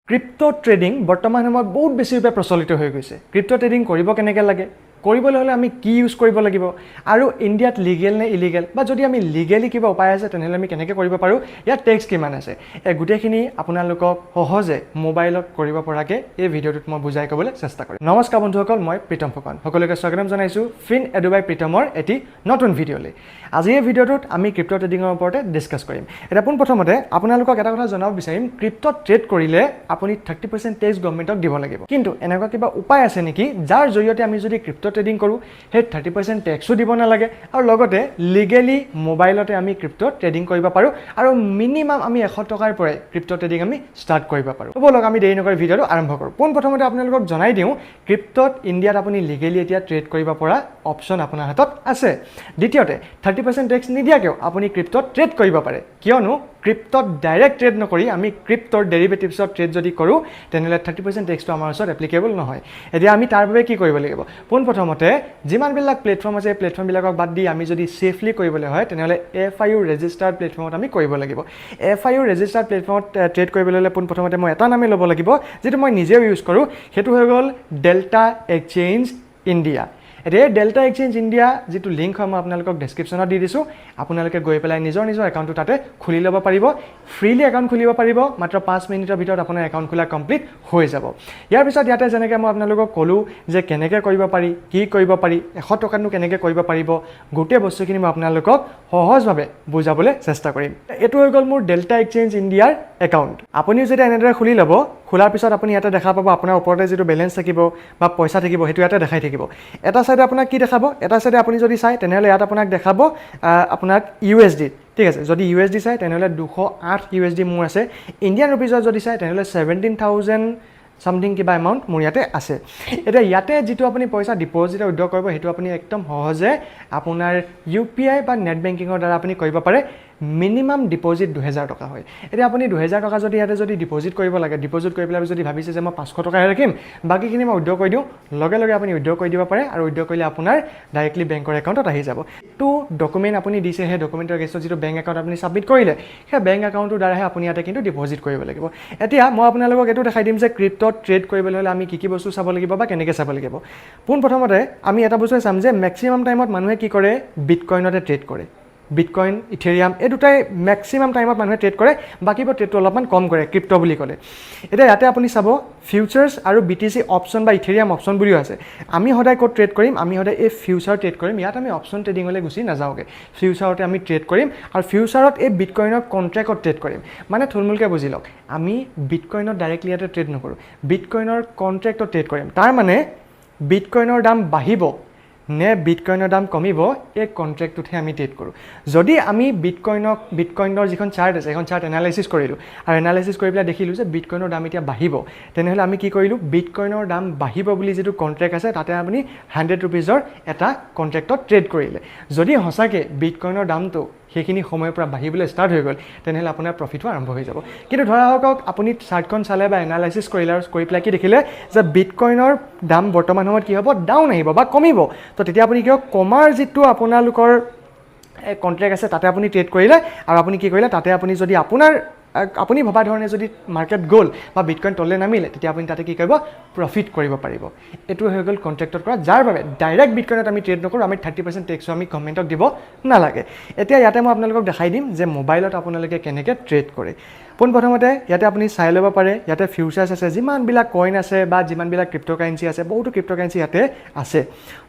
Crypto trading বৰ্তমান সময়ত বহুত বেছিভাৱে প্ৰচলিত হৈ গৈছে। ক্ৰিপ্টো ট্ৰেডিং কৰিব কেনেকৈ লাগে, কৰিবলৈ হ'লে আমি কি ইউজ কৰিব লাগিব, আৰু ইণ্ডিয়াত লিগেল নে ইলিগেল, বা যদি আমি লিগেলি কিবা উপায় আছে তেনেহ'লে আমি কেনেকৈ কৰিব পাৰোঁ, ইয়াত টেক্স কিমান আছে, এই গোটেইখিনি আপোনালোকক সহজে মোবাইলত কৰিব পৰাকৈ এই ভিডিঅ'টোত মই বুজাই ক'বলৈ চেষ্টা কৰিম। নমস্কাৰ বন্ধুসকল, মই প্ৰীতম ফুকন সকলোকে স্বাগতম জনাইছোঁ ফিন এডু বাই প্ৰীতমৰ এটি নতুন ভিডিঅ'লৈ। আজি এই ভিডিঅ'টোত আমি ক্ৰিপ্টো ট্ৰেডিঙৰ ওপৰতে ডিছকাছ কৰিম। এতিয়া পোনপ্ৰথমতে আপোনালোকক এটা কথা জনাব বিচাৰিম, ক্ৰিপ্টো ট্ৰেড কৰিলে আপুনি 30% টেক্স গভৰ্ণমেণ্টক দিব লাগিব। কিন্তু এনেকুৱা কিবা উপায় আছে নেকি যাৰ জৰিয়তে আমি যদি ক্ৰিপ্টো ট্ৰেডিং কৰোঁ সেই 30% টেক্সো দিব নালাগে, আৰু লগতে লিগেলি মোবাইলতে আমি ক্ৰিপ্টো ট্ৰেডিং কৰিব পাৰোঁ, আৰু মিনিমাম আমি 100 টকাৰ পৰাই ক্ৰিপ্টো ট্ৰেডিং আমি ষ্টাৰ্ট কৰিব পাৰোঁ। ব'লক আমি দেৰি নকৰি ভিডিঅ'টো আৰম্ভ কৰোঁ। পোনপ্ৰথমতে আপোনালোকক জনাই দিওঁ, ক্ৰিপ্টোত ইণ্ডিয়াত আপুনি লিগেলি এতিয়া ট্ৰেড কৰিব পৰা অপশ্যন আপোনাৰ হাতত আছে। দ্বিতীয়তে 30% টেক্স নিদিয়াকৈও আপুনি ক্ৰিপ্টোত ট্ৰেড কৰিব পাৰে, কিয়নো ক্ৰিপ্টোত ডাইৰেক্ট ট্ৰেড নকৰি আমি ক্ৰিপ্টোৰ ডেৰিভেটিভছত ট্ৰেড যদি কৰোঁ তেনেহ'লে 30% টেক্সটো আমাৰ ওচৰত এপ্লিকেবল নহয়। এতিয়া আমি তাৰ বাবে কি কৰিব লাগিব, পোনপ্ৰথমতে যিমানবিলাক প্লেটফৰ্ম আছে এই প্লেটফৰ্মবিলাকক বাদ দি আমি যদি ছেফলি কৰিবলৈ হয় তেনেহ'লে FIU ৰেজিষ্টাৰ্ড প্লেটফৰ্মত আমি কৰিব লাগিব। FIU ৰেজিষ্টাৰ্ড প্লেটফৰ্মত ট্ৰেড কৰিবলৈ হ'লে পোনপ্ৰথমতে মই এটা নামেই ল'ব লাগিব, যিটো মই নিজেও ইউজ কৰোঁ, সেইটো হৈ গ'ল ডেল্টা এক্সচেঞ্জ ইণ্ডিয়া। এতিয়া ডেল্টা এক্সচেঞ্জ ইণ্ডিয়া যিটো লিংক হয় মই আপোনালোকক ডেছক্ৰিপশ্যনত দি দিছোঁ, আপোনালোকে গৈ পেলাই নিজৰ একাউণ্টটো তাতে খুলি ল'ব পাৰিব। ফ্ৰীলি একাউণ্ট খুলিব পাৰিব, মাত্ৰ 5 মিনিটৰ ভিতৰত আপোনাৰ একাউণ্ট খোলা কমপ্লিট হৈ যাব। ইয়াৰ পিছত ইয়াতে যেনেকৈ মই আপোনালোকক ক'লোঁ যে কেনেকৈ কৰিব পাৰি, কি কৰিব পাৰি, 100 টকাতনো কেনেকৈ কৰিব পাৰিব, গোটেই বস্তুখিনি মই আপোনালোকক সহজভাৱে বুজাবলৈ চেষ্টা কৰিম। এইটো হৈ গ'ল মোৰ ডেল্টা এক্সচেঞ্জ ইণ্ডিয়াৰ একাউণ্ট। আপুনিও যেতিয়া এনেদৰে খুলি ল'ব, খোলাৰ পিছত আপুনি ইয়াতে দেখা পাব আপোনাৰ ওপৰতে যিটো বেলেঞ্চ থাকিব বা পইচা থাকিব সেইটো ইয়াতে দেখাই থাকিব। এটা চাইডে আপোনাক কি দেখাব, এটা চাইডে আপুনি যদি চাই তেনেহ'লে ইয়াত আপোনাক দেখাব আপোনাক USD, ঠিক আছে। যদি USD চাই তেনেহ'লে 208 USD মোৰ আছে। ইণ্ডিয়ান ৰুপিজত যদি চাই তেনেহ'লে 17,000 চামথিং কিবা এমাউণ্ট মোৰ ইয়াতে আছে। এতিয়া ইয়াতে যিটো আপুনি পইচা ডিপ'জিট উইড্ৰ কৰিব সেইটো আপুনি একদম সহজে আপোনাৰ UPI বা নেট বেংকিঙৰ দ্বাৰা আপুনি কৰিব পাৰে। মিনিমাম ডিপ'জিট 2000 টকা হয়। এতিয়া আপুনি 2000 টকা যদি ইয়াতে যদি ডিপ'জিট কৰিব লাগে, ডিপ'জিট কৰি পেলাই যদি ভাবিছে যে মই 500 টকাহে ৰাখিম, বাকীখিনি মই উইড্ৰ কৰি দিওঁ, লগে লগে আপুনি উইড্ৰ কৰি দিব পাৰে, আৰু উইড্ৰ কৰিলে আপোনাৰ ডাইৰেক্টলি বেংকৰ একাউণ্টত আহি যাব। এইটো ডকুমেণ্ট আপুনি দিছে, সেই ডকুমেণ্টৰ এগেইনষ্টত যিটো বেংক একাউণ্ট আপুনি ছাবমিট কৰিলে সেই বেংক একাউণ্টটোৰ দ্বাৰাহে আপুনি ইয়াতে কিন্তু ডিপ'জিট কৰিব লাগিব। এতিয়া মই আপোনালোকক এইটো দেখাই দিম যে ক্ৰিপ্টোত ট্ৰেড কৰিবলৈ হ'লে আমি কি বস্তু চাব লাগিব বা কেনেকৈ চাব লাগিব। পোনপ্ৰথমতে আমি এটা বস্তুৱে চাম যে মেক্সিমাম টাইমত মানুহে কি কৰে, বিটকইনতে ট্ৰেড কৰে। বিটকইন, ইথেৰিয়াম এই দুটাই মেক্সিমাম টাইমত মানুহে ট্ৰেড কৰে, বাকীবোৰ ট্ৰেডটো অলপমান কম কৰে ক্ৰিপ্টো বুলি ক'লে। এতিয়া ইয়াতে আপুনি চাব ফিউচাৰ্ছ আৰু BTC অপশ্যন বা ইথেৰিয়াম অপশ্যন বুলিও আছে। আমি সদায় ক'ত ট্ৰেড কৰিম, আমি সদায় এই ফিউচাৰ ট্ৰেড কৰিম। ইয়াত আমি অপশ্যন ট্ৰেডিঙলৈ গুচি নাযাওঁগৈ, ফিউচাৰতে আমি ট্ৰেড কৰিম, আৰু ফিউচাৰত এই বিটকইনৰ কণ্ট্ৰেক্টত ট্ৰেড কৰিম। মানে থুলমূলকৈ বুজি লওক, আমি বিটকইনত ডাইৰেক্টলি ইয়াতে ট্ৰেড নকৰোঁ, বিটকইনৰ কণ্ট্ৰেক্টত ট্ৰেড কৰিম। তাৰ মানে বিটকইনৰ দাম বাঢ়িব নে বিটকইনৰ দাম কমিব, এই কণ্ট্ৰেক্টটোতহে আমি ট্ৰেড কৰোঁ। যদি আমি বিটকইনৰ যিখন চাৰ্ট আছে সেইখন চাৰ্ট এনালাইচিছ কৰিলোঁ, আৰু এনালাইচিছ কৰি পেলাই দেখিলোঁ যে বিটকইনৰ দাম এতিয়া বাঢ়িব, তেনেহ'লে আমি কি কৰিলোঁ, বিটকইনৰ দাম বাঢ়িব বুলি যিটো কণ্ট্ৰেক্ট আছে তাতে আপুনি 100 ৰুপিজৰ এটা কণ্ট্ৰেক্টত ট্ৰেড কৰিলে। যদি সঁচাকৈ বিটকইনৰ দামটো সেইখিনি সময়ৰ পৰা বাঢ়িবলৈ ষ্টাৰ্ট হৈ গ'ল তেনেহ'লে আপোনাৰ প্ৰফিটো আৰম্ভ হৈ যাব। কিন্তু ধৰা হওক আপুনি চাৰ্টখন চালে বা এনালাইচিছ কৰিলে, আৰু কৰি পেলাই কি দেখিলে যে বিটকইনৰ দাম বৰ্তমান সময়ত কি হ'ব, ডাউন আহিব বা কমিব। তো তেতিয়া আপুনি কি হ'ব, কমাৰ যিটো আপোনালোকৰ কণ্ট্ৰেক্ট আছে তাতে আপুনি ট্ৰেড কৰিলে, আৰু আপুনি কি কৰিলে তাতে আপুনি যদি আপুনি ভবা ধৰণে যদি মাৰ্কেট গ'ল বা বিটকইন তললৈ নামিলে, তেতিয়া আপুনি তাতে কি কৰিব, প্ৰফিট কৰিব পাৰিব। এইটো হৈ গ'ল কণ্ট্ৰেক্টত কৰা, যাৰ বাবে ডাইৰেক্ট বিটকইনত আমি ট্ৰেড নকৰোঁ, আমি 30% টেক্সো আমি গভৰ্ণমেণ্টক দিব নালাগে। এতিয়া ইয়াতে মই আপোনালোকক দেখাই দিম যে মোবাইলত আপোনালোকে কেনেকৈ ট্ৰেড কৰে। পোনপ্ৰথমতে ইয়াতে আপুনি চাই ল'ব পাৰে, ইয়াতে ফিউচাৰ্ছ আছে, যিমানবিলাক কইন আছে বা যিমানবিলাক ক্ৰিপ্টোকাৰেঞ্চি আছে, বহুতো ক্ৰিপ্টোকাৰেঞ্চি ইয়াতে আছে।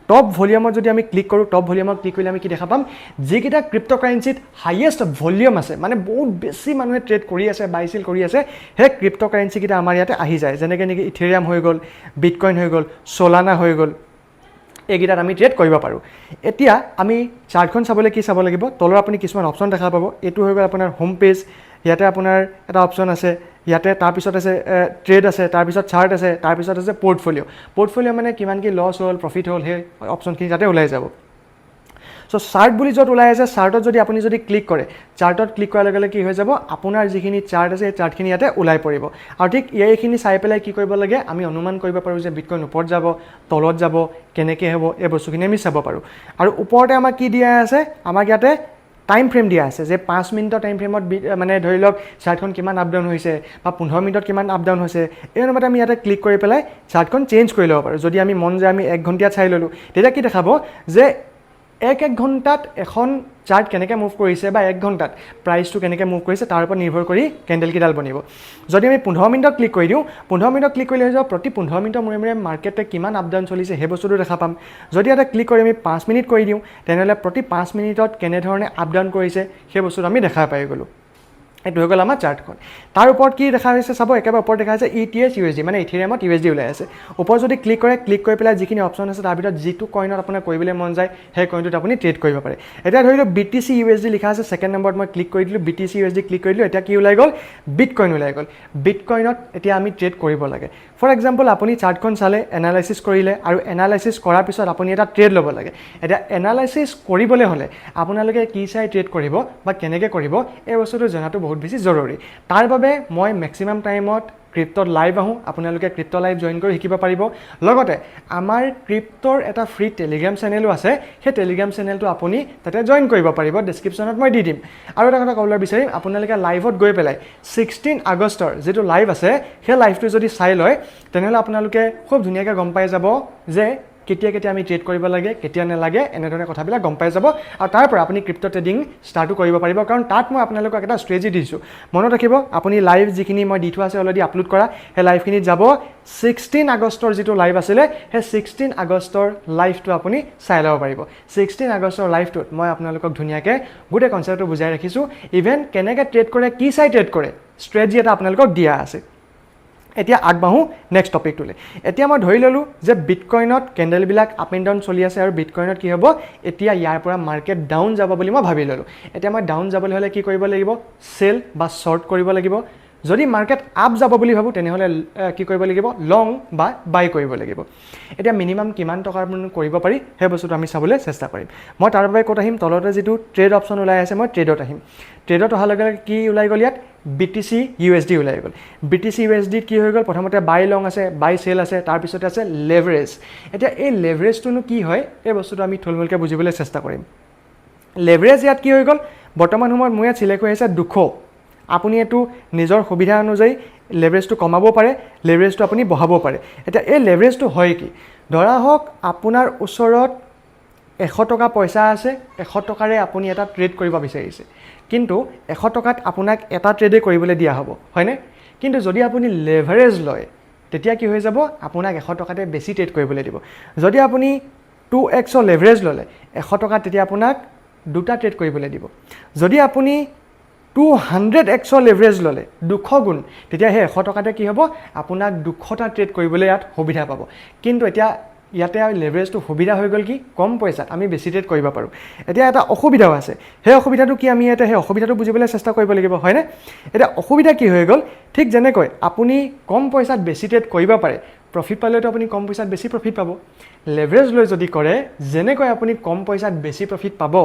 টপ ভলিউমত যদি আমি ক্লিক কৰোঁ, টপ ভলিউমত ক্লিক কৰিলে আমি কি দেখা পাম, যিকেইটা ক্ৰিপ্টোকাৰেঞ্চিত হাইয়েষ্ট ভলিউম আছে, মানে বহুত বেছি মানুহে ট্ৰেড কৰি আছে, বাই চেল কৰি আছে, সেই ক্ৰিপ্টোকাৰেঞ্চিকেইটা আমাৰ ইয়াতে আহি যায়। যেনেকৈ নেকি ইথেৰিয়াম হৈ গ'ল, বিটকইন হৈ গ'ল, চলানা হৈ গ'ল, এইকেইটাত আমি ট্ৰেড কৰিব পাৰোঁ। এতিয়া আমি চাৰ্টখন চাবলৈ কি চাব লাগিব, তলৰ আপুনি কিছুমান অপশ্যন দেখা পাব। এইটো হৈ গ'ল আপোনাৰ হোম পেজ, ইয়াতে আপোনাৰ এটা অপশ্যন আছে, ইয়াতে তাৰপিছত আছে ট্ৰেড আছে, তাৰপিছত চাৰ্ট আছে, তাৰপিছত আছে পৰ্টফলিঅ' মানে কিমান কি লছ হ'ল, প্ৰফিট হ'ল, সেই অপশ্যনখিনি যাতে ওলাই যাব। চ' চাৰ্ট বুলি য'ত ওলাই আছে, চাৰ্টত যদি আপুনি ক্লিক কৰে, চাৰ্টত ক্লিক কৰাৰ লগে লগে কি হৈ যাব, আপোনাৰ যিখিনি চাৰ্ট আছে সেই চাৰ্টখিনি ইয়াতে ওলাই পৰিব। আৰু ঠিক এইখিনি চাই পেলাই কি কৰিব লাগে, আমি অনুমান কৰিব পাৰোঁ যে বিটকইন ওপৰত যাব, তলত যাব, কেনেকৈ হ'ব, এই বস্তুখিনি আমি চাব পাৰোঁ। আৰু ওপৰতে আমাক কি দিয়া আছে, আমাক ইয়াতে টাইম ফ্ৰেম দিয়া আছে যে 5 মিনিটৰ টাইম ফ্ৰেমত মানে ধৰি লওক চাৰ্টখন কিমান আপ ডাউন হৈছে বা 15 মিনিটত কিমান আপ ডাউন হৈছে এই অনুপাতে আমি ইয়াতে ক্লিক কৰি পেলাই চাৰ্টখন চেঞ্জ কৰি ল'ব পাৰোঁ যদি আমি মন যায় আমি 1 ঘণ্টিয়াত চাই ল'লোঁ তেতিয়া কি দেখাব যে 1 ঘণ্টাত এখন চাৰ্ট কেনেকৈ মুভ কৰিছে বা 1 ঘণ্টাত প্ৰাইচটো কেনেকৈ মুভ কৰিছে তাৰ ওপৰত নিৰ্ভৰ কৰি কেণ্ডেলকেইডাল বনিব যদি আমি 15 মিনিটত ক্লিক কৰি দিওঁ 15 মিনিটত ক্লিক কৰিলে হৈ যাব প্ৰতি 15 মিনিটৰ মূৰে মূৰে মাৰ্কেটে কিমান আপ ডাউন চলিছে সেই বস্তুটো দেখা পাম যদি এটা ক্লিক কৰি আমি 5 মিনিট কৰি দিওঁ তেনেহ'লে প্ৰতি 5 মিনিটত কেনেধৰণে আপ ডাউন কৰিছে সেই বস্তুটো আমি দেখা পাই গ'লোঁ এইটো হৈ গ'ল আমাৰ চাৰ্টখন তাৰ ওপৰত কি দেখা হৈছে চাব একেবাৰে ওপৰত দেখা আছে ETH USD মানে ইথেৰিয়ামত USD ওলাই আছে ওপৰত যদি ক্লিক কৰে ক্লিক কৰি পেলাই যিখিনি অপশ্যন আছে তাৰ ভিতৰত যিটো কইনত আপোনাৰ কৰিবলৈ মন যায় সেই কইনটোত আপুনি ট্ৰেড কৰিব পাৰে এতিয়া ধৰি লওক BTC USD লিখা আছে ছেকেণ্ড নম্বৰত মই ক্লিক কৰি দিলোঁ BTC USD ক্লিক কৰি দিলোঁ এতিয়া কি ওলাই গ'ল বিটকইন ওলাই গ'ল বিটকইনত এতিয়া আমি ট্ৰেড কৰিব লাগে ফৰ এক্সাম্পল আপুনি চাৰ্টখন চালে এনালাইচিছ কৰিলে আৰু এনালাইচিছ কৰাৰ পিছত আপুনি এটা ট্ৰেড ল'ব লাগে এতিয়া এনালাইচিছ কৰিবলৈ হ'লে আপোনালোকে কি চাই ট্ৰেড কৰিব বা কেনেকৈ কৰিব এই বস্তুটো জনাটো বহুত বেছি জৰুৰী তাৰ বাবে মই মেক্সিমাম টাইমত ক্ৰিপ্টত লাইভ আহোঁ আপোনালোকে ক্ৰিপ্ট লাইভ জইন কৰি শিকিব পাৰিব লগতে আমাৰ ক্ৰিপ্টৰ এটা ফ্ৰী টেলিগ্ৰাম চেনেলো আছে সেই টেলিগ্ৰাম চেনেলটো আপুনি তাতে জইন কৰিব পাৰিব ডেছক্ৰিপশ্যনত মই দি দিম আৰু এটা কথা ক'বলৈ বিচাৰিম আপোনালোকে লাইভত গৈ পেলাই 16 আগষ্টৰ যিটো লাইভ আছে সেই লাইভটো যদি চাই লয় তেনেহ'লে আপোনালোকে খুব ধুনীয়াকৈ গম পাই যাব যে কেতিয়া কেতিয়া আমি ট্ৰেড কৰিব লাগে কেতিয়া নালাগে এনেধৰণে কথাবিলাক গম পাই যাব আৰু তাৰ পৰা আপুনি ক্ৰিপ্টো ট্ৰেডিং ষ্টাৰ্টো কৰিব পাৰিব কাৰণ তাত মই আপোনালোকক এটা ষ্ট্ৰেটেজি দিছোঁ মনত ৰাখিব আপুনি লাইভ যিখিনি মই দি থোৱা আছে অলৰেডি আপলোড কৰা সেই লাইভখিনিত যাব 16 আগষ্টৰ যিটো লাইভ আছিলে সেই 16 আগষ্টৰ লাইভটো আপুনি চাই ল'ব পাৰিব 16 আগষ্টৰ লাইভটোত মই আপোনালোকক ধুনীয়াকৈ গোটেই কনচেপ্টটো বুজাই ৰাখিছোঁ ইভেন কেনেকৈ ট্ৰেড কৰে কি চাই ট্ৰেড কৰে ষ্ট্ৰেটেজি এটা আপোনালোকক দিয়া আছে এতিয়া আগবাঢ়ো নেক্সট টপিকটোলৈ এতিয়া মই ধৰি ল'লোঁ যে বিটকইনত কেণ্ডেলবিলাক আপ এণ্ড ডাউন চলি আছে আৰু বিটকইনত কি হ'ব এতিয়া ইয়াৰ পৰা মাৰ্কেট ডাউন যাব বুলি মই ভাবি ল'লোঁ এতিয়া মই ডাউন যাবলৈ হ'লে কি কৰিব লাগিব চেল বা শ্বৰ্ট কৰিব লাগিব যদি মাৰ্কেট আপ যাব বুলি ভাবোঁ তেনেহ'লে কি কৰিব লাগিব লং বা বাই কৰিব লাগিব এতিয়া মিনিমাম কিমান টকাৰ কৰিব পাৰি সেই বস্তুটো আমি চাবলৈ চেষ্টা কৰিম মই তাৰ বাবে ক'ত আহিম তলতে যিটো ট্ৰেড অপশ্যন ওলাই আছে মই ট্ৰেডত আহিম ট্ৰেডত অহাৰ লগে লগে কি ওলাই গ'ল ইয়াত BTC USD ওলাই গ'ল BTC USD কি হৈ গ'ল প্ৰথমতে বাই লং আছে বাই চেল আছে তাৰপিছতে আছে লেভাৰেজ এতিয়া এই লেভাৰেজটোনো কি হয় এই বস্তুটো আমি থুলমূলকৈ বুজিবলৈ চেষ্টা কৰিম লেভাৰেজ ইয়াত কি হৈ গ'ল বৰ্তমান সময়ত মোৰ ইয়াত চিলেক্ট হৈ আছে 200 আপুনি এইটো নিজৰ সুবিধা অনুযায়ী লেভাৰেজটো কমাব পাৰে লেভাৰেজটো আপুনি বঢ়াব পাৰে এতিয়া এই লেভাৰেজটো হয় কি ধৰা হওক আপোনাৰ ওচৰত 100 টকা পইচা আছে 100 টকাৰে আপুনি এটা ট্ৰেড কৰিব বিচাৰিছে কিন্তু 100 টকাত আপোনাক এটা ট্ৰেডে কৰিবলৈ দিয়া হ'ব হয়নে কিন্তু যদি আপুনি লেভাৰেজ লয় তেতিয়া কি হৈ যাব আপোনাক 100 টকাতে বেছি ট্ৰেড কৰিবলৈ দিব যদি আপুনি 2x লেভাৰেজ ল'লে 100 টকাত তেতিয়া আপোনাক দুটা ট্ৰেড কৰিবলৈ দিব যদি আপুনি 200x লেভাৰেজ ল'লে 200 গুণ তেতিয়া সেই 100 টকাতে কি হ'ব আপোনাক 200টা ট্ৰেড কৰিবলৈ ইয়াত সুবিধা পাব কিন্তু এতিয়া ইয়াতে লেভাৰেজটো সুবিধা হৈ গ'ল কি কম পইচাত আমি বেছি ট্ৰেড কৰিব পাৰোঁ এতিয়া এটা অসুবিধাও আছে সেই অসুবিধাটো কি আমি ইয়াতে সেই অসুবিধাটো বুজিবলৈ চেষ্টা কৰিব লাগিব হয়নে এতিয়া অসুবিধা কি হৈ গ'ল ঠিক যেনেকৈ আপুনি কম পইচাত বেছি ট্ৰেড কৰিব পাৰে প্ৰফিট পালেতো আপুনি কম পইচাত বেছি প্ৰফিট পাব লেভাৰেজ লৈ যদি কৰে যেনেকৈ আপুনি কম পইচাত বেছি প্ৰফিট পাব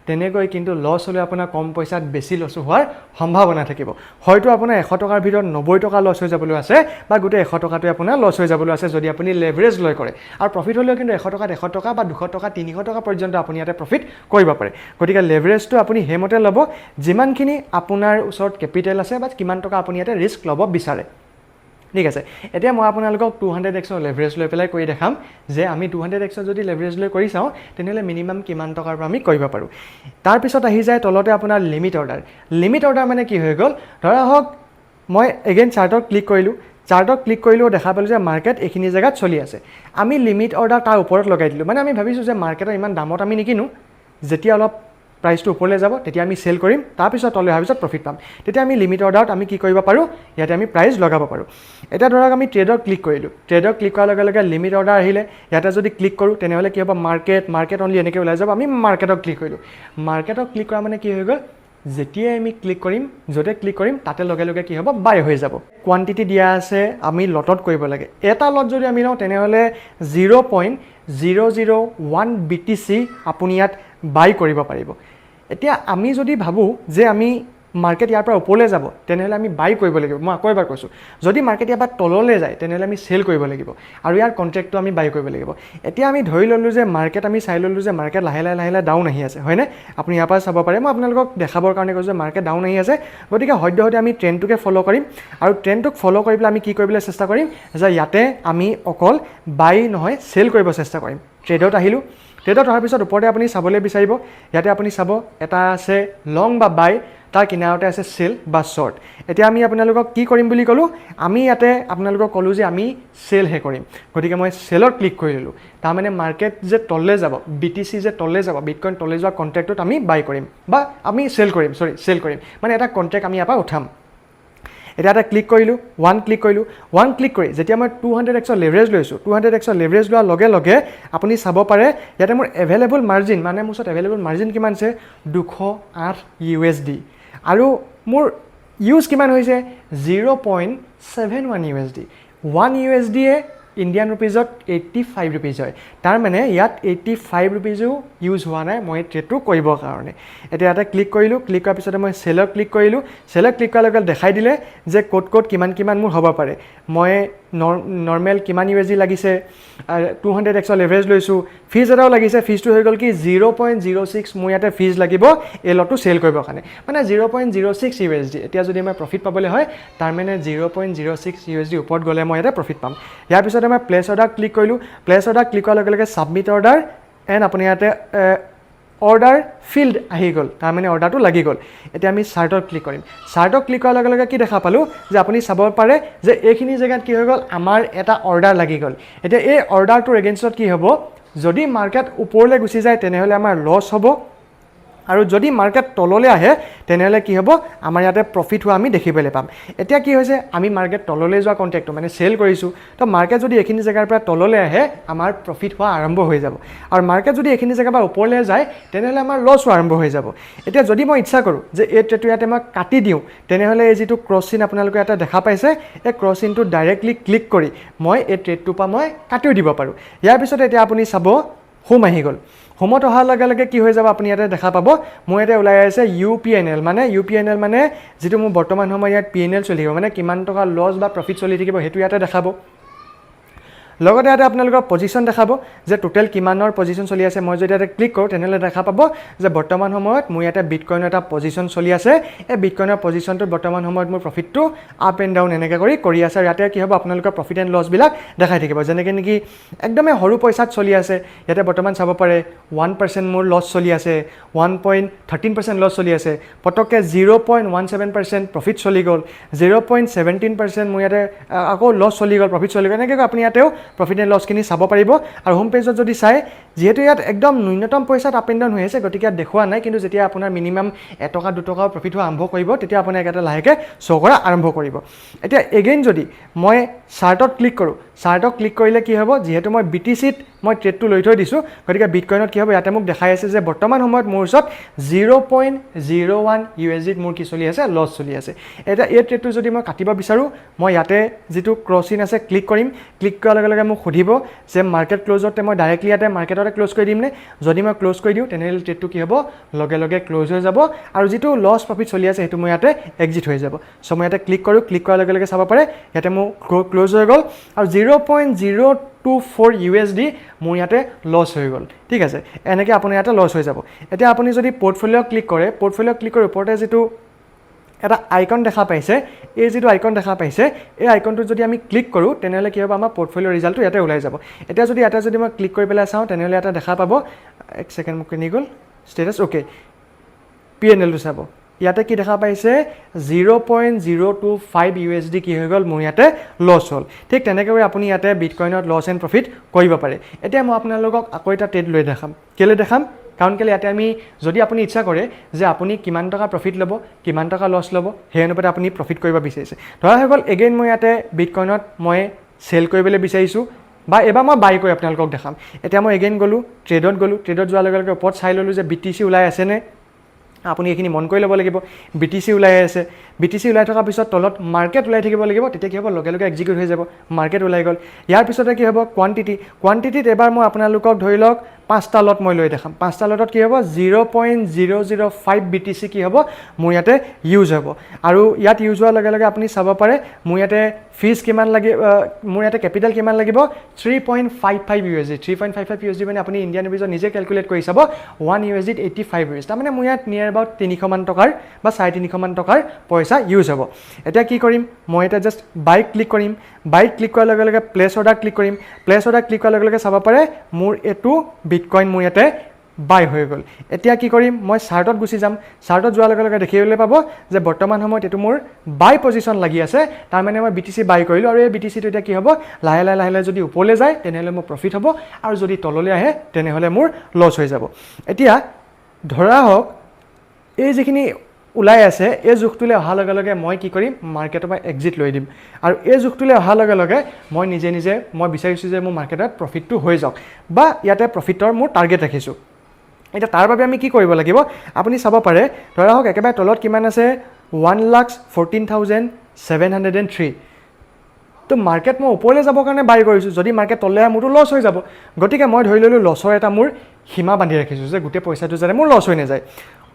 তেনেকৈ কিন্তু লছ হ'লে আপোনাৰ কম পইচাত বেছি লছ হোৱাৰ সম্ভাৱনা থাকিব হয়তো আপোনাৰ 100 টকাৰ ভিতৰত 90 টকা লছ হৈ যাবলৈ আছে বা গোটেই 100 টকাটোৱে আপোনাৰ লছ হৈ যাবলৈ আছে যদি আপুনি লেভাৰেজ লৈ কৰে আৰু প্ৰফিট হ'লেও কিন্তু 100 টকাত 100 টকা বা 200 টকা 300 টকা পৰ্যন্ত আপুনি ইয়াতে প্ৰফিট কৰিব পাৰে গতিকে লেভাৰেজটো আপুনি হেমতে ল'ব যিমানখিনি আপোনাৰ ওচৰত কেপিটেল আছে বা কিমান টকা আপুনি ইয়াতে ৰিস্ক ল'ব বিচাৰে ঠিক আছে এতিয়া মই আপোনালোকক 200x লেভাৰেজ লৈ পেলাই কৰি দেখাম যে আমি 200x যদি লেভাৰেজ লৈ কৰি চাওঁ তেনেহ'লে মিনিমাম কিমান টকাৰ পৰা আমি কৰিব পাৰোঁ তাৰপিছত আহি যায় তলতে আপোনাৰ লিমিট অৰ্ডাৰ মানে কি হৈ গ'ল ধৰা হওক মই এগেইন চাৰ্টত ক্লিক কৰিলোঁ দেখা পালোঁ যে মাৰ্কেট এইখিনি জেগাত চলি আছে আমি লিমিট অৰ্ডাৰ তাৰ ওপৰত লগাই দিলোঁ মানে আমি ভাবিছোঁ যে মাৰ্কেটৰ ইমান দামত আমি নিকিনো যেতিয়া অলপ প্ৰাইচটো ওপৰলৈ যাব তেতিয়া আমি সেল কৰিম তাৰপিছত তললৈ অহাৰ পিছত প্ৰফিট পাম তেতিয়া আমি লিমিট অৰ্ডাৰত আমি কি কৰিব পাৰোঁ ইয়াতে আমি প্ৰাইচ লগাব পাৰোঁ এতিয়া ধৰক আমি ট্ৰেডত ক্লিক কৰিলোঁ ট্ৰেডত ক্লিক কৰাৰ লগে লগে লিমিট অৰ্ডাৰ আহিলে ইয়াতে যদি ক্লিক কৰোঁ তেনেহ'লে কি হ'ব মাৰ্কেট অনলি এনেকৈ ওলাই যাব আমি মাৰ্কেটত ক্লিক কৰিলোঁ মাৰ্কেটত ক্লিক কৰা মানে কি হৈ গ'ল যেতিয়াই আমি ক্লিক কৰিম য'তে ক্লিক কৰিম তাতে লগে লগে কি হ'ব বাই হৈ যাব কোৱান্টিটি দিয়া আছে আমি লটত কৰিব লাগে এটা লট যদি আমি লওঁ তেনেহ'লে 0.001 BTC আপুনি ইয়াত বাই কৰিব পাৰিব এতিয়া আমি যদি ভাবোঁ যে আমি মাৰ্কেট ইয়াৰ পৰা ওপৰলৈ যাব তেনেহ'লে আমি বাই কৰিব লাগিব মই আকৌ এবাৰ কৈছোঁ যদি মাৰ্কেট ইয়াৰ পৰা তললৈ যায় তেনেহ'লে আমি চেল কৰিব লাগিব আৰু ইয়াৰ কণ্ট্ৰেক্টটো আমি বাই কৰিব লাগিব এতিয়া আমি ধৰি ল'লোঁ যে মাৰ্কেট আমি চাই ল'লোঁ যে মাৰ্কেট লাহে লাহে ডাউন আহি আছে হয়নে আপুনি ইয়াৰ পৰা চাব পাৰে মই আপোনালোকক দেখাবৰ কাৰণে কৈছোঁ যে মাৰ্কেট ডাউন আহি আছে গতিকে সদ্যহতে আমি ট্ৰেণ্ডটোকে ফ'ল' কৰিম আৰু ট্ৰেণ্ডটোক ফ'ল' কৰি পেলাই আমি কি কৰিবলৈ চেষ্টা কৰিম যে ইয়াতে আমি অকল বাই নহয় চেল কৰিব চেষ্টা কৰিম ট্ৰেডত আহিলোঁ ট্ৰেডত অহাৰ পিছত ওপৰতে আপুনি চাবলৈ বিচাৰিব ইয়াতে আপুনি চাব এটা আছে লং বা বাই তাৰ কিনাৰতে আছে চেল বা শ্বৰ্ট এতিয়া আমি আপোনালোকক কি কৰিম বুলি ক'লোঁ আমি ইয়াতে আপোনালোকক ক'লোঁ যে আমি চেলহে কৰিম গতিকে মই চেলত ক্লিক কৰি ল'লোঁ তাৰমানে মাৰ্কেট যে তললৈ যাব BTC যে তললৈ যাব বিটকইন তললৈ যোৱা কণ্ট্ৰেক্টত আমি বাই কৰিম বা আমি চেল কৰিম মানে এটা কণ্ট্ৰেক্ট আমি ইয়াৰ পৰা উঠাম এটা এটা ক্লিক কৰিলোঁ ওৱান ক্লিক কৰি যেতিয়া মই 200x লেভাৰেজ লৈছোঁ 200x লেভাৰেজ লোৱাৰ লগে লগে আপুনি চাব পাৰে ইয়াতে মোৰ এভেইলেবল মাৰ্জিন মানে মোৰ ওচৰত এভেইলেবল মাৰ্জিন কিমান আছে 208 USD আৰু মোৰ ইউজ কিমান হৈছে 0.71 USD 1 USD ইণ্ডিয়ান ৰুপিজত 85 ৰুপিজ হয় তাৰমানে ইয়াত 85 ৰুপিজো ইউজ হোৱা নাই মই ট্ৰেডটো কৰিবৰ কাৰণে এতিয়া এটা ক্লিক কৰিলোঁ ক্লিক কৰাৰ পিছতে মই চেলত ক্লিক কৰিলোঁ চেলত ক্লিক কৰাৰ লগে দেখাই দিলে যে ক'ত কিমান মোৰ হ'ব পাৰে মই নৰ্মেল কিমান USD লাগিছে 200x লেভাৰেজ লৈছোঁ ফিজ এটাও লাগিছে ফিজটো হৈ গ'ল কি 0.06 মোৰ ইয়াতে ফিজ লাগিব এই লটটো চেল কৰিবৰ কাৰণে মানে 0.06 USD এতিয়া যদি মই প্ৰফিট পাবলৈ হয় তাৰমানে 0.06 USD ওপৰত গ'লে মই ইয়াতে প্ৰফিট পাম ইয়াৰ পিছতে মই প্লেচ অৰ্ডাৰ ক্লিক কৰিলোঁ প্লেচ অৰ্ডাৰ ক্লিক কৰাৰ লগে লগে ছাবমিট অৰ্ডাৰ এণ্ড আপুনি ইয়াতে অৰ্ডাৰ ফিল্ড আহি গ'ল তাৰমানে অৰ্ডাৰটো লাগি গ'ল এতিয়া আমি চাৰ্টত ক্লিক কৰিম চাৰ্টত ক্লিক কৰাৰ লগে লগে কি দেখা পালোঁ যে আপুনি চাব পাৰে যে এইখিনি জেগাত কি হৈ গ'ল আমাৰ এটা অৰ্ডাৰ লাগি গ'ল এতিয়া এই অৰ্ডাৰটোৰ এগেইনষ্টত কি হ'ব যদি মাৰ্কেট ওপৰলৈ গুচি যায় তেনেহ'লে আমাৰ লছ হ'ব আৰু যদি মাৰ্কেট তললৈ আহে তেনেহ'লে কি হ'ব আমাৰ ইয়াতে প্ৰফিট হোৱা আমি দেখিবলৈ পাম এতিয়া কি হৈছে আমি মাৰ্কেট তললৈ যোৱা কণ্ট্ৰেক্টটো মানে চেল কৰিছোঁ তো মাৰ্কেট যদি এইখিনি জেগাৰ পৰা তললৈ আহে আমাৰ প্ৰফিট হোৱা আৰম্ভ হৈ যাব আৰু মাৰ্কেট যদি এইখিনি জেগাৰ পৰা ওপৰলৈ যায় তেনেহ'লে আমাৰ লছ হোৱা আৰম্ভ হৈ যাব এতিয়া যদি মই ইচ্ছা কৰোঁ যে এই ট্ৰেডটো ইয়াতে মই কাটি দিওঁ তেনেহ'লে এই যিটো ক্ৰছ চিন আপোনালোকে ইয়াতে দেখা পাইছে এই ক্ৰছ চিনটো ডাইৰেক্টলি ক্লিক কৰি মই এই ট্ৰেডটোৰ পৰা মই কাটিও দিব পাৰোঁ ইয়াৰ পিছত এতিয়া আপুনি চাব হোম আহি গ'ল হোমত অহাৰ লগে লগে কি হৈ যাব আপুনি ইয়াতে দেখা পাব মোৰ ইয়াতে ওলাই আছে UPNL মানে যিটো মোৰ বৰ্তমান সময় ইয়াত PNL চলি থাকিব মানে কিমান টকা লছ বা প্ৰফিট চলি থাকিব সেইটো ইয়াতে দেখাব লগতে ইয়াতে আপোনালোকৰ পজিশ্যন দেখাব যে টোটেল কিমানৰ পজিশ্যন চলি আছে মই যদি ইয়াতে ক্লিক কৰোঁ তেনেহ'লে দেখা পাব যে বৰ্তমান সময়ত মোৰ ইয়াতে বিটকইনৰ এটা পজিশ্যন চলি আছে এই বিটকইনৰ পজিশ্যনটোত বৰ্তমান সময়ত মোৰ প্ৰফিটটো আপ এণ্ড ডাউন এনেকৈ কৰি আছে আৰু ইয়াতে কি হ'ব আপোনালোকৰ প্ৰফিট এণ্ড লছবিলাক দেখাই থাকিব যেনেকৈ নেকি একদমে সৰু পইচাত চলি আছে ইয়াতে বৰ্তমান চাব পাৰে 1% মোৰ লছ চলি আছে 1.13% লছ চলি আছে পটককৈ 0.17% প্ৰফিট চলি গ'ল 0.17% মোৰ ইয়াতে আকৌ লছ চলি গ'ল প্ৰফিট চলি গ'ল এনেকৈ আপুনি ইয়াতেও প্ৰফিট এণ্ড লছখিনি চাব পাৰিব আৰু হোম পেজত যদি চাই যিহেতু ইয়াত একদম ন্যূনতম পইচাত আপ এণ্ড ডাউন হৈ আছে গতিকে ইয়াত দেখুওৱা নাই কিন্তু যেতিয়া আপোনাৰ মিনিমাম 1 টকা 2 টকা প্ৰফিট হোৱা আৰম্ভ কৰিব তেতিয়া আপুনি একেটা লাহেকৈ শ্ব' কৰা আৰম্ভ কৰিব এতিয়া এগেইন যদি মই চাৰ্টত ক্লিক কৰোঁ চাৰ্টত ক্লিক কৰিলে কি হ'ব যিহেতু মই BTCত মই ট্ৰেডটো লৈ থৈ দিছোঁ গতিকে বিটকইনত কি হ'ব ইয়াতে মোক দেখাই আছে যে বৰ্তমান সময়ত মোৰ ওচৰত 0.01 USDত মোৰ কি চলি আছে লছ চলি আছে এতিয়া এই ট্ৰেডটো যদি মই কাটিব বিচাৰোঁ মই ইয়াতে যিটো ক্ৰছিন আছে ক্লিক কৰিম ক্লিক কৰাৰ লগে লগে মোক সুধিব যে মাৰ্কেট ক্ল'জতে মই ডাইৰেক্টলি ইয়াতে মাৰ্কেটতে ক্ল'জ কৰি দিমনে যদি মই ক্ল'জ কৰি দিওঁ তেনেহ'লে ট্ৰেডটো কি হ'ব লগে লগে ক্ল'জ হৈ যাব আৰু যিটো লছ প্ৰফিট চলি আছে সেইটো মই ইয়াতে এক্সিট হৈ যাব চ' মই ইয়াতে ক্লিক কৰোঁ ক্লিক কৰাৰ লগে লগে চাব পাৰে ইয়াতে মোৰ ক্ল'জ হৈ গ'ল আৰু 0.024 USD মোৰ ইয়াতে লছ হৈ গ'ল ঠিক আছে এনেকৈ আপোনাৰ ইয়াতে লছ হৈ যাব এতিয়া আপুনি যদি পৰ্টফলিঅ' ক্লিক কৰে ওপৰতে যিটো এটা আইকন দেখা পাইছে এই যিটো আইকন দেখা পাইছে এই আইকনটোত যদি আমি ক্লিক কৰোঁ তেনেহ'লে কি হ'ব আমাৰ পৰ্টফলিঅ' ৰিজাল্টটো ইয়াতে ওলাই যাব এতিয়া যদি মই ক্লিক কৰি পেলাই চাওঁ তেনেহ'লে ইয়াতে দেখা পাব এক ছেকেণ্ড মোক কিনি গ'ল ষ্টেটাছ অ'কে PNLটো চাব ইয়াতে কি দেখা পাইছে 0.025 USD কি হৈ গ'ল মোৰ ইয়াতে লছ হ'ল ঠিক তেনেকৈ আপুনি ইয়াতে বিটকইনত লছ এণ্ড প্ৰফিট কৰিব পাৰে এতিয়া মই আপোনালোকক আকৌ এটা ট্ৰেড লৈ দেখাম কেলৈ দেখাম কাৰণ কেলৈ ইয়াতে আমি যদি আপুনি ইচ্ছা কৰে যে আপুনি কিমান টকা প্ৰফিট ল'ব কিমান টকা লছ ল'ব সেই অনুপাতে আপুনি প্ৰফিট কৰিব বিচাৰিছে ধৰা হৈ গ'ল এগেইন মই ইয়াতে বিটকইনত মই চেল কৰিবলৈ বিচাৰিছোঁ বা এবাৰ মই বাই কৰি আপোনালোকক দেখাম এতিয়া মই এগেইন গ'লোঁ ট্ৰেডত যোৱাৰ লগে লগে ওপৰত চাই ল'লোঁ যে BTC ওলাই আছেনে আপুনি এইখিনি মন কৰি ল'ব লাগিব BTC ওলাই আছে BTC ওলাই থকাৰ পিছত তলত মাৰ্কেট ওলাই থাকিব লাগিব তেতিয়া কি হ'ব লগে লগে এক্সিকিউট হৈ যাব মাৰ্কেট ওলাই গ'ল ইয়াৰ পিছতে কি হ'ব কোৱান্টিটিত এবাৰ মই আপোনালোকক ধৰি লওক 5টা লট মই লৈ দেখাম 5টা লটত কি হ'ব 0.005 BTC কি হ'ব মোৰ ইয়াতে ইউজ হ'ব আৰু ইয়াত ইউজ হোৱাৰ লগে লগে আপুনি চাব পাৰে মোৰ ইয়াতে ফিজ কিমান লাগে মোৰ ইয়াতে কেপিটেল কিমান লাগিব 3.55 USD 3.55 USD মানে আপুনি ইণ্ডিয়ান ৰুপিজত নিজে ক্যালকুলেট কৰি চাব 1 USD 85 USD তাৰ মানে মোৰ ইয়াত নিয়াৰ এবাউট 300 মান টকাৰ বা 350 মান টকাৰ পইচা ইউজ হ'ব এতিয়া কি কৰিম মই এটা জাস্ট বাই ক্লিক কৰিম বাই ক্লিক কৰাৰ লগে লগে প্লেস অৰ্ডাৰ ক্লিক কৰিম প্লেস অৰ্ডাৰ ক্লিক কৰাৰ লগে লগে চাব পাৰে মোৰ এটো বিটকয়েন মোৰ ইয়াতে বাই হৈ গ'ল এতিয়া কি কৰিম মই চাৰ্টত গুছি যাম চাৰ্টত যোৱাৰ লগে লগে দেখিবলৈ পাব যে বৰ্তমান সময়ত এটো মোৰ বাই পজিশন লাগি আছে তাৰ মানে মই BTC বাই কৰিলো আৰু এই BTC টো এতিয়া কি হ'ব লাহে লাহে যদি ওপৰলৈ যায় তেনেহলে মোৰ প্ৰফিট হ'ব আৰু যদি তললৈ আহে তেনেহলে মোৰ লছ হৈ যাব এতিয়া ধৰা হওক এই যিখিনি উলাই আছে এই জুখটোলে অহাৰ লগে লগে মই কি কৰিম মাৰ্কেটৰ পৰা এক্সিট লৈ দিম আৰু এই জুখটোলে অহাৰ লগে লগে মই নিজে মই বিচাৰিছো যে মোৰ মাৰ্কেটত প্ৰফিটটো হৈ যাওক বা ইয়াতে প্ৰফিটৰ মোৰ টাৰ্গেট ৰাখিছো এটা তাৰ বাবে আমি কি কৰিব লাগিব আপুনি চাব পাৰে ধৰা হওক একেবাৰে তলত কিমান আছে 1,14,703 তো মাৰ্কেট মই ওপৰলৈ যাব কাৰণে বাই কৰিছো যদি মাৰ্কেট তললৈ আহে মোৰটো লছ হৈ যাব গতিকে মই ধৰি ললো লছৰ এটা মোৰ সীমা বান্ধি ৰাখিছো যে গোটেই পইচাটো যাতে মোৰ লছ হৈ নাযায়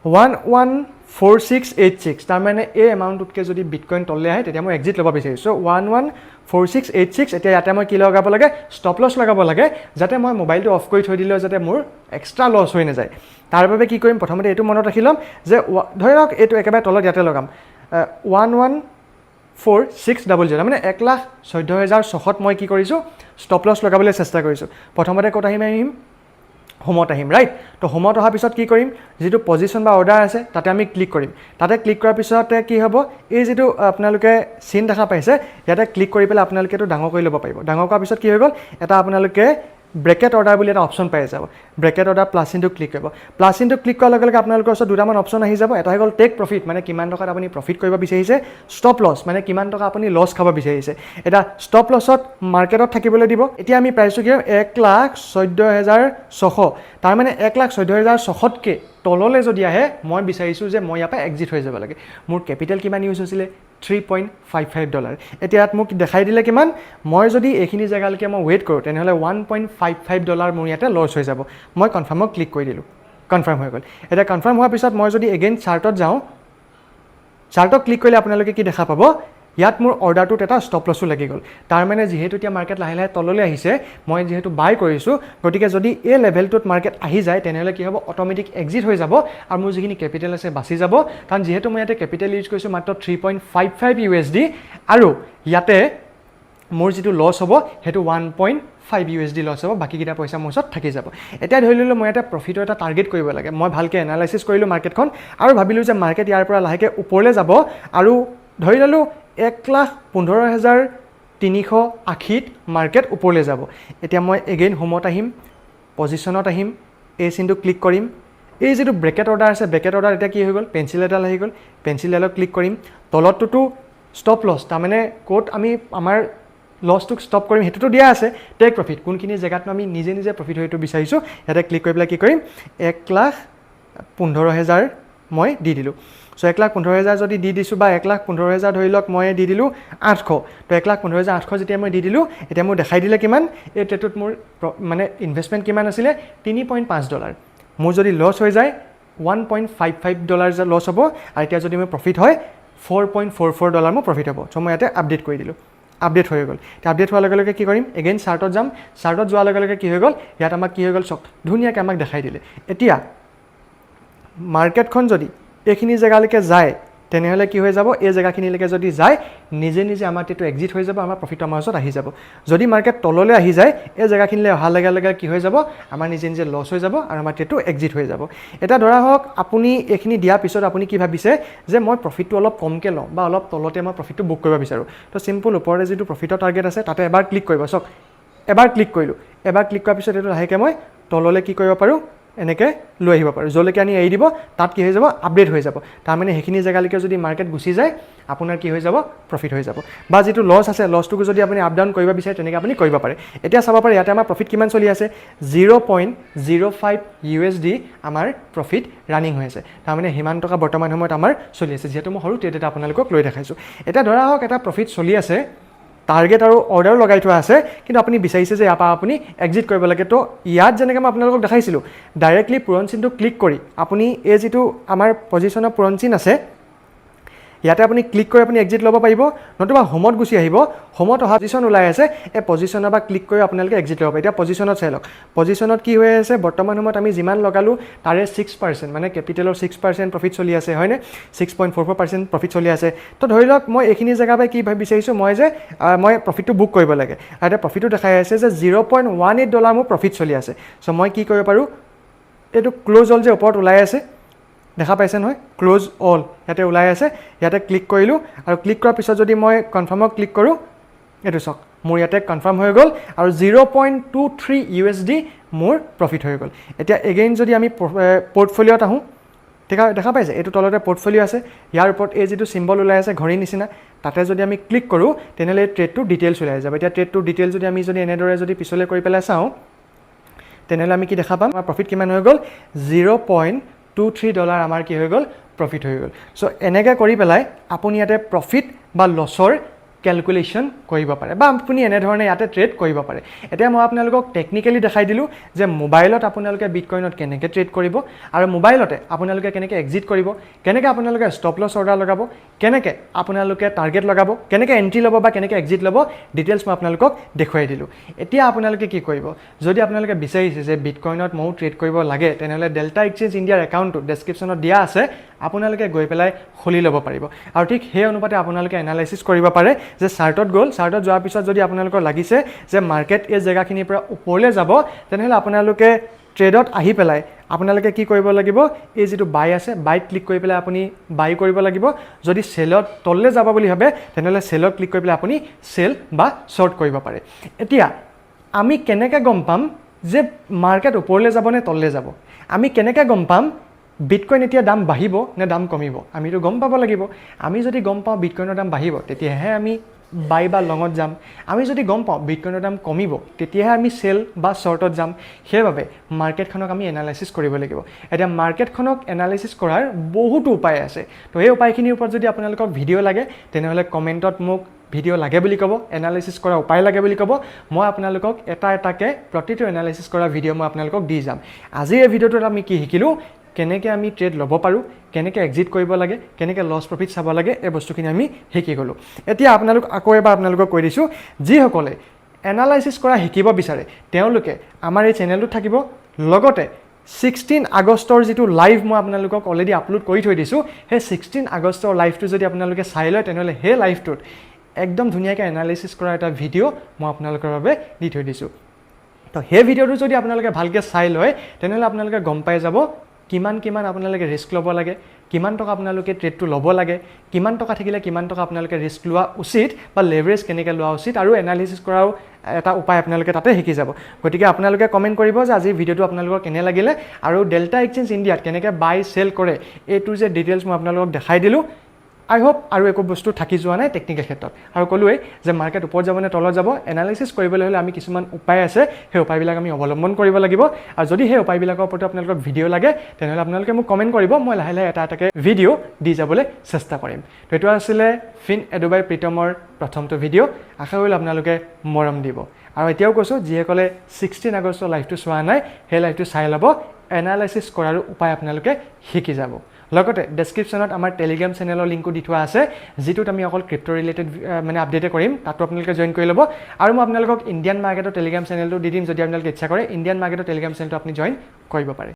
114686 তাৰ মানে এই এমাউণ্টতকৈ যদি বিটকয়েন তললৈ আহে তেতিয়া মই এক্সিট ল'ব বিচাৰিছো 114686 এতিয়া ইয়াতে মই কি লগাব লাগে ষ্টপ লছ লগাব লাগে যাতে মই মোবাইলটো অফ কৰি থৈ দিলে যাতে মোৰ এক্সট্ৰা লছ হৈ নাযায় তাৰ বাবে কি কৰিম প্ৰথমতে এইটো মনত ৰাখি লম যে ধৰক এইটো একেবাৰে তলত ইয়াতে লগাম 1,14600 মানে 1,14,600 মই কি কৰিছো ষ্টপ লছ লগাবলৈ চেষ্টা কৰিছো প্ৰথমতে কত আহিম হোমত আহিম ৰাইট তো হোমত অহাৰ পিছত কি কৰিম যেটো পজিশন বা অৰ্ডাৰ আছে তাতে আমি ক্লিক কৰিম তাতে ক্লিক কৰাৰ পিছতে কি হ'ব এই যেটো আপোনালোকে সিন দেখা পাইছে ইয়াতে ক্লিক কৰি পেলাই আপোনালোকে তো ডাঙৰ কৰি ল'ব পাৰিব ডাঙৰ কৰাৰ পিছত কি হৈ গ'ল এটা আপোনালোকে ব্ৰেকেট অৰ্ডাৰ বুলি এটা অপচন পাই যাব bracket order plus into click কৰিব প্লাস ইনটু ক্লিক কৰাৰ লগে লগে আপোনালোকৰ ওচৰত দুটামান অপচন আহি যাব এটা হৈ গ'ল টেক প্ৰফিট মানে কিমান টকাত আপুনি প্ৰফিট কৰিব বিচাৰিছে ষ্টপ লছ মানে কিমান টকা আপুনি লছ খাব বিচাৰিছে এটা ষ্টপ লছত মাৰ্কেটত থাকিবলৈ দিব এতিয়া আমি প্ৰাইচটো কি 1,14,600 তাৰ মানে 1,14,600 কে তললৈ যদি আহে মই বিচাৰিছো যে মই ইয়াৰ পৰা এক্সিট হৈ যাব লাগে মোৰ কেপিটেল কিমান ইউজ হৈছিলে $3.55 এতিয়া মোক দেখাই দিলে কিমান মই যদি এইখিনি জায়গালৈকে মই ওয়েট কৰো তেনেহলে $1.55 মোৰ ইয়াতে লছ হৈ যাব মই কনফাৰ্মত ক্লিক কৰি দিলো কনফাৰ্ম হৈ গ'ল এটা কনফাৰ্ম হোৱাৰ পিছত মই যদি এগেইন চাৰ্টত যাওঁ চাৰ্টত ক্লিক কৰিলে আপোনালোকে কি দেখা পাব ইয়াত মোৰ অৰ্ডাৰটোত এটা ষ্টপ লছও লাগি গ'ল তাৰ মানে যেহেতু এতিয়া মাৰ্কেট লাহে লাহে তললৈ আহিছে মই যেহেতু বাই কৰিছো গতিকে যদি এই লেভেলটোত মাৰ্কেট আহি যায় তেনেহলে কি হ'ব অটোমেটিক এক্সিট হৈ যাব আৰু মোৰ যিখিনি কেপিটেল আছে বাছি যাব কাৰণ যেহেতু মই ইয়াতে কেপিটেল ইউজ কৰিছো মাত্ৰ 3.55 USD আৰু ইয়াতে মোৰ যেটো লছ হ'ব হেতু 1.5 USD লছ হ'ব বাকি কিটা পইচা মোৰ ওচৰত থাকি যাব এটা ধৰি ললো মই এটা প্ৰফিটৰ এটা টাৰ্গেট কৰিব লাগে মই ভালকে এনালাইসিস কৰিলো মাৰ্কেটখন আৰু ভাবিলো যে মাৰ্কেট ইয়াৰ পৰা লাহেকে ওপৰলৈ যাব আৰু ধৰি ললো 1,15,380 মাৰ্কেট ওপৰলৈ যাব এতিয়া মই এগেইন হোমত আহিম পজিশনত আহিম এই সিনটো ক্লিক কৰিম এই যেটো ব্ৰেকেট অৰ্ডাৰ আছে ব্ৰেকেট অৰ্ডাৰ এটা কি হৈ গ'ল পেন্সিল এটা আহি গ'ল পেন্সিল এলত ক্লিক কৰিম তলতটো ষ্টপ লছ তাৰ মানে কোড আমি আমাৰ লছটো ষ্টপ কৰিম হেতুটো দিয়া আছে টেক প্ৰফিট কোনখিনি জায়গাত আমি নিজে প্ৰফিট হয়টো বিচাৰিছো এটা ক্লিক কৰি পেলাই কি কৰিম 1,15,000 মই দি দিলো সো 1,15,000 যদি দি দিছো বা 1,15,000 ধৰি লওক মই দি দিলো 800 তো 1,15,800 যেতিয়া মই দি দিলো এতিয়া মই দেখাই দিলে কিমান এই ট্ৰেডত মোৰ মানে ইনভেষ্টমেন্ট কিমান আছিল $3.5 মোৰ যদি লছ হৈ যায় $1.55 লছ হ'ব আৰু এতিয়া যদি মোৰ প্ৰফিট হয় $4.44 মোৰ প্ৰফিট হ'ব সো মই ইয়াতে আপডেট কৰি দিলো আপডেট হৈ গ'ল আপডেট হোৱাৰ লগে লগে কি কৰিম এগেইন চাৰ্টত যাম চাৰ্টত যোৱাৰ লগে লগে কি হৈ গ'ল ইয়াত আমাক কি হৈ গ'ল চক ধুনিয়াকৈ আমাক দেখাই দিলে এতিয়া মাৰ্কেটখন যদি এইখিনি জায়গালৈকে যায় তেনেহলে কি হৈ যাব এই জায়গাখিনিলৈকে যদি যায় নিজে আমাৰ তেটো এক্সিট হৈ যাব আমাৰ প্ৰফিট আমাৰ ওচৰত আহি যাব যদি মাৰ্কেট তললৈ আহি যায় এই জায়গাখিনিলৈ অহাৰ লগে লগে কি হৈ যাব আমাৰ নিজে লছ হৈ যাব আৰু আমাৰ তেটো এক্সিট হৈ যাব এটা ধৰা হওক আপুনি এইখিনি দিয়া পিছত আপুনি কি ভাবিছে যে মই প্ৰফিটটো অলপ কমকে লওঁ বা অলপ তলতে মই প্ৰফিটটো বুক কৰিব বিচাৰো তো সিম্পল ওপৰতে যেটো প্ৰফিটৰ টাৰ্গেট আছে তাতে এবাৰ ক্লিক কৰিব চক এবাৰ ক্লিক কৰিলো এবাৰ ক্লিক কৰাৰ পিছত এটো লাহেকে মই তললৈ কি কৰিব পাৰো এনেকে লৈ আহিব পাৰো জলৈকে আনি এৰি দিব তাত কি হৈ যাব আপডেট হৈ যাব তাৰ মানে হেখিনি জায়গালৈকে যদি মাৰ্কেট গুছি যায় আপোনাৰ কি হৈ যাব প্ৰফিট হৈ যাব বা যেটো লছ আছে লছটো যদি আপুনি আপ ডাউন কৰিব বিচাৰে তেনেকে আপুনি কৰিব পাৰে এতিয়া চাব পাৰে ইয়াতে আমাৰ প্ৰফিট কিমান চলি আছে 0.05 USD আমাৰ প্ৰফিট ৰানিং হৈ আছে তাৰ মানে হিমান টকা বৰ্তমান সময়ত আমাৰ চলি আছে যেহেতু মই হৰু ট্ৰেড এটা আপোনালোকক লৈ দেখাইছো এটা ধৰা হওক এটা প্ৰফিট চলি আছে টাৰ্গেট আৰু অৰ্ডাৰো লগাই থোৱা আছে কিন্তু আপুনি বিচাৰিছে যে ইয়াৰ পৰা আপুনি এক্সিট কৰিব লাগে তো ইয়াত যেনেকৈ মই আপোনালোকক দেখাইছিলোঁ ডাইৰেক্টলি পূৰণ চিনটো ক্লিক কৰি আপুনি এই যিটো আমাৰ পজিশ্যনৰ পূৰণ চিন আছে ইয়াতে আপুনি ক্লিক কৰি আপুনি এক্সিট ল'ব পাৰিব নতুবা হোমত গুচি আহিব হোমত অহা পজিশ্যন ওলাই আছে এই পজিশ্যনৰ পৰা ক্লিক কৰি আপোনালোকে এক্সিট ল'ব পাৰিব এতিয়া পজিশ্যনত চাই লওক পজিশ্যনত কি হৈ আছে বৰ্তমান সময়ত আমি যিমান লগালোঁ তাৰে 6% মানে কেপিটেলৰ 6% প্ৰফিট চলি আছে হয়নে 6.44% প্ৰফিট চলি আছে তো ধৰি লওক মই এইখিনি জেগা পাই কি বিচাৰিছোঁ মই প্ৰফিটটো বুক কৰিব লাগে আৰু এতিয়া প্ৰফিটটো দেখাই আছে যে $0.18 মোৰ প্ৰফিট চলি আছে চ' মই কি কৰিব পাৰোঁ এইটো ক্ল'জ হ'ল যে ওপৰত ওলাই আছে দেখা পাইছে নহয় ক্ল'জ অল ইয়াতে ওলাই আছে ইয়াতে ক্লিক কৰিলোঁ আৰু ক্লিক কৰাৰ পিছত যদি মই কনফাৰ্মত ক্লিক কৰোঁ এইটো চাওক মোৰ ইয়াতে কনফাৰ্ম হৈ গ'ল আৰু 0.23 USD মোৰ প্ৰফিট হৈ গ'ল এতিয়া এগেইন যদি আমি পৰ্টফলিঅ'ত আহোঁ দেখা পাইছে এইটো তলতে পৰ্টফলিঅ' আছে ইয়াৰ ওপৰত এই যিটো চিম্বল ওলাই আছে ঘড়ীৰ নিচিনা তাতে যদি আমি ক্লিক কৰোঁ তেনেহ'লে ট্ৰেডটো ডিটেইলছ ওলাই যাব এতিয়া ট্ৰেডটোৰ ডিটেইলছ যদি আমি এনেদৰে যদি পিছলৈ কৰি পেলাই চাওঁ তেনেহ'লে আমি কি দেখা পাম আমাৰ প্ৰফিট কিমান হৈ গ'ল $0.23 আমাৰ কি হৈ গ'ল প্ৰফিট হৈ গ'ল চ' এনেকৈ কৰি পেলাই আপুনি ইয়াতে প্ৰফিট বা লছৰ কেলকুলেশ্যন কৰিব পাৰে বা আপুনি এনেধৰণে ইয়াতে ট্ৰেড কৰিব পাৰে এতিয়া মই আপোনালোকক টেকনিকেলি দেখাই দিলোঁ যে মোবাইলত আপোনালোকে বিটকইনত কেনেকৈ ট্ৰেড কৰিব আৰু মোবাইলতে আপোনালোকে কেনেকৈ এক্সিট কৰিব কেনেকৈ আপোনালোকে ষ্টপ লছ অৰ্ডাৰ লগাব কেনেকৈ আপোনালোকে টাৰ্গেট লগাব কেনেকৈ এণ্ট্ৰি ল'ব বা কেনেকৈ এক্সিট ল'ব ডিটেইলছ মই আপোনালোকক দেখুৱাই দিলোঁ এতিয়া আপোনালোকে কি কৰিব যদি আপোনালোকে বিচাৰিছে যে বিটকইনত ময়ো ট্ৰেড কৰিব লাগে তেনেহ'লে ডেল্টা এক্সচেঞ্জ ইণ্ডিয়াৰ একাউণ্টটো ডেছক্ৰিপশ্যনত দিয়া আছে আপোনালোকে গৈ পেলাই খুলি ল'ব পাৰিব আৰু ঠিক সেই অনুপাতে আপোনালোকে এনালাইচিছ কৰিব পাৰে যে চাৰ্টত যোৱাৰ পিছত যদি আপোনালোকৰ লাগিছে যে মাৰ্কেট এই জেগাখিনিৰ পৰা ওপৰলৈ যাব তেনেহ'লে আপোনালোকে ট্ৰেডত আহি পেলাই আপোনালোকে কি কৰিব লাগিব এই যিটো বাই আছে বাইত ক্লিক কৰি পেলাই আপুনি বাই কৰিব লাগিব যদি চেলত তললৈ যাব বুলি ভাবে তেনেহ'লে চেলত ক্লিক কৰি পেলাই আপুনি চেল বা শ্বৰ্ট কৰিব পাৰে এতিয়া আমি কেনেকৈ গম পাম যে মাৰ্কেট ওপৰলৈ যাব নে তললৈ যাব আমি কেনেকৈ গম পাম বিটকইন এতিয়া দাম বাঢ়িব নে দাম কমিব আমিতো গম পাব লাগিব আমি যদি গম পাওঁ বিটকইনৰ দাম বাঢ়িব তেতিয়াহে আমি বাই বা লঙত যাম আমি যদি গম পাওঁ বিটকইনৰ দাম কমিব তেতিয়াহে আমি চেল বা শ্বৰ্টত যাম সেইবাবে মাৰ্কেটখনক আমি এনালাইচিছ কৰিব লাগিব এতিয়া মাৰ্কেটখনক এনালাইচিছ কৰাৰ বহুতো উপায় আছে তো এই উপায়খিনিৰ ওপৰত যদি আপোনালোকক ভিডিঅ' লাগে তেনেহ'লে কমেণ্টত মোক ভিডিঅ' লাগে বুলি ক'ব এনালাইচিছ কৰা উপায় লাগে বুলি ক'ব মই আপোনালোকক এটাকৈ প্ৰতিটো এনালাইচিছ কৰা ভিডিঅ' মই আপোনালোকক দি যাম আজি এই ভিডিঅ'টোত আমি কি শিকিলোঁ কেনেকৈ আমি ট্ৰেড ল'ব পাৰোঁ কেনেকৈ এক্সিট কৰিব লাগে কেনেকৈ লছ প্ৰফিট চাব লাগে এই বস্তুখিনি আমি শিকি গ'লোঁ এতিয়া আকৌ এবাৰ আপোনালোকক কৈ দিছোঁ যিসকলে এনালাইচিছ কৰা শিকিব বিচাৰে তেওঁলোকে আমাৰ এই চেনেলটোত থাকিব লগতে 16 আগষ্টৰ যিটো লাইভ মই আপোনালোকক অলৰেডি আপলোড কৰি থৈ দিছোঁ সেই 16 আগষ্টৰ লাইভটো যদি আপোনালোকে চাই লয় তেনেহ'লে সেই লাইভটোত একদম ধুনীয়াকৈ এনালাইচিছ কৰা এটা ভিডিঅ' মই আপোনালোকৰ বাবে দি থৈ দিছোঁ তো সেই ভিডিঅ'টো যদি আপোনালোকে ভালকৈ চাই লয় তেনেহ'লে আপোনালোকে গম পাই যাব কিমান আপোনালোকে ৰিস্ক ল'ব লাগে কিমান টকা আপোনালোকে ট্ৰেডটো ল'ব লাগে কিমান টকা থাকিলে কিমান টকা আপোনালোকে ৰিস্ক লোৱা উচিত বা লেভাৰেজ কেনেকৈ লোৱা উচিত আৰু এনালাইচিছ কৰাও এটা উপায় আপোনালোকে তাতে শিকি যাব গতিকে আপোনালোকে কমেণ্ট কৰিব যে আজি ভিডিঅ'টো আপোনালোকৰ কেনে লাগিলে আৰু ডেল্টা এক্সচেঞ্জ ইণ্ডিয়াত কেনেকৈ বাই চেল কৰে এইটো যে ডিটেইলছ মই আপোনালোকক দেখাই দিলোঁ আই হোপ আৰু একো বস্তু থাকি যোৱা নাই টেকনিকেল ক্ষেত্ৰত আৰু ক'লোৱেই যে মাৰ্কেট ওপৰত যাব নে তলত যাব এনালাইচিছ কৰিবলৈ হ'লে আমি কিছুমান উপায় আছে সেই উপায়বিলাক আমি অৱলম্বন কৰিব লাগিব আৰু যদি সেই উপায়বিলাকৰ ওপৰত আপোনালোকক ভিডিঅ' লাগে তেনেহ'লে আপোনালোকে মোক কমেণ্ট কৰিব মই লাহে লাহে এটাকৈ ভিডিঅ' দি যাবলৈ চেষ্টা কৰিম তো এইটো আছিলে ফিন এডু বাই প্ৰীতমৰ প্ৰথমটো ভিডিঅ' আশা কৰিলোঁ আপোনালোকে মৰম দিব আৰু এতিয়াও কৈছোঁ যিসকলে 16 আগষ্টৰ লাইভটো চোৱা নাই সেই লাইভটো চাই ল'ব এনালাইচিছ কৰাৰ উপায় আপোনালোকে শিকি যাব লগতে ডেছক্ৰিপশ্যনত আমাৰ টেলিগ্ৰাম চেনেলৰ লিংকো দি থোৱা আছে যিটোত আমি অকল ক্ৰিপ্টো ৰিলেটেড মানে আপডেটে কৰিম তাতো আপোনালোকে জইন কৰি ল'ব আৰু মই আপোনালোকক ইণ্ডিয়ান মাৰ্কেটৰ টেলিগ্ৰাম চেনেলটো দি দিম যদি আপোনালোকে ইচ্ছা কৰে ইণ্ডিয়ান মাৰ্কেটৰ টেলিগ্ৰাম চেনেলটো আপুনি জইন কৰিব পাৰে